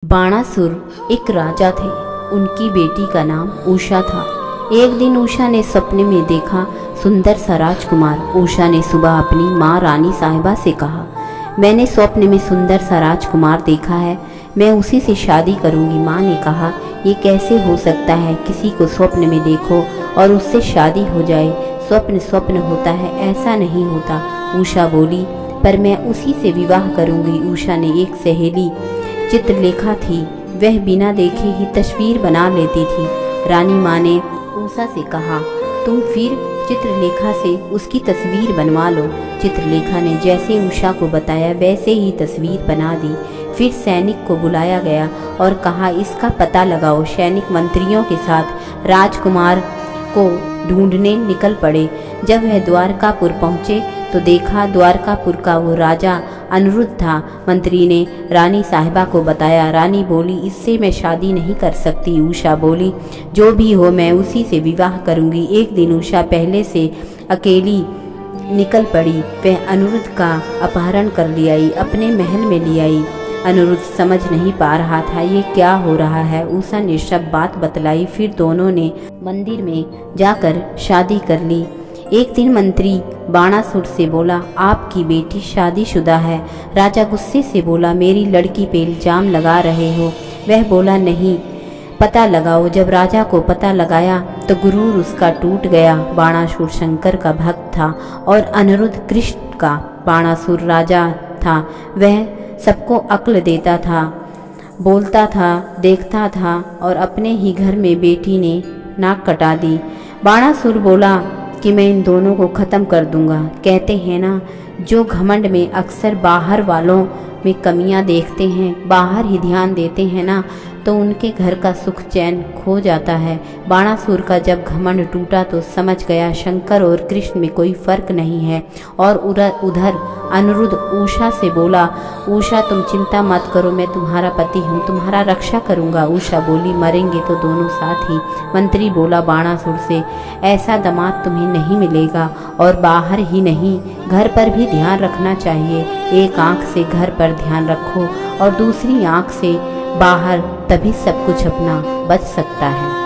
बाणासुर एक राजा थे। उनकी बेटी का नाम उषा था। एक दिन उषा ने सपने में देखा सुंदर सा राजकुमार। उषा ने सुबह अपनी माँ रानी साहिबा से कहा, मैंने स्वप्न में सुंदर सा राजकुमार देखा है, मैं उसी से शादी करूंगी। माँ ने कहा, ये कैसे हो सकता है, किसी को स्वप्न में देखो और उससे शादी हो जाए। स्वप्न स्वप्न होता है, ऐसा नहीं होता। उषा बोली, पर मैं उसी से विवाह करूंगी। उषा ने एक सहेली चित्रलेखा थी, वह बिना देखे ही तस्वीर बना लेती थी। रानी माँ ने उषा से कहा, तुम फिर चित्रलेखा से उसकी तस्वीर बनवा लो। चित्रलेखा ने जैसे उषा को बताया वैसे ही तस्वीर बना दी। फिर सैनिक को बुलाया गया और कहा, इसका पता लगाओ। सैनिक मंत्रियों के साथ राजकुमार को ढूंढने निकल पड़े। जब वह द्वारकापुर पहुँचे तो देखा द्वारकापुर का वो राजा अनिरुद्ध था। मंत्री ने रानी साहिबा को बताया। रानी बोली, इससे मैं शादी नहीं कर सकती। उषा बोली, जो भी हो मैं उसी से विवाह करूंगी। एक दिन उषा पहले से अकेली निकल पड़ी। वह अनिरुद्ध का अपहरण कर ले आई, अपने महल में ले आई। अनिरुद्ध समझ नहीं पा रहा था ये क्या हो रहा है। उषा ने सब बात बतलाई। फिर दोनों ने मंदिर में जाकर शादी कर ली। एक दिन मंत्री बाणासुर से बोला, आपकी बेटी शादीशुदा है। राजा गुस्से से बोला, मेरी लड़की पे इल्जाम लगा रहे हो। वह बोला, नहीं, पता लगाओ। जब राजा को पता लगाया तो गुरूर उसका टूट गया। बाणासुर शंकर का भक्त था और अनिरुद्ध कृष्ण का। बाणासुर राजा था, वह सबको अक्ल देता था, बोलता था, देखता था और अपने ही घर में बेटी ने नाक कटा दी। बाणासुर बोला कि मैं इन दोनों को ख़त्म कर दूंगा। कहते हैं ना, जो घमंड में अक्सर बाहर वालों में कमियां देखते हैं, बाहर ही ध्यान देते हैं ना, तो उनके घर का सुख चैन खो जाता है। बाणासुर का जब घमंड टूटा तो समझ गया शंकर और कृष्ण में कोई फर्क नहीं है। और उधर अनिरुद्ध उषा से बोला, उषा तुम चिंता मत करो, मैं तुम्हारा पति हूँ, तुम्हारा रक्षा करूँगा। उषा बोली, मरेंगे तो दोनों साथ ही। मंत्री बोला बाणासुर से, ऐसा दामाद तुम्हें नहीं मिलेगा और बाहर ही नहीं घर पर भी ध्यान रखना चाहिए। एक आँख से घर पर ध्यान रखो और दूसरी आँख से बाहर, तभी सब कुछ अपना बच सकता है।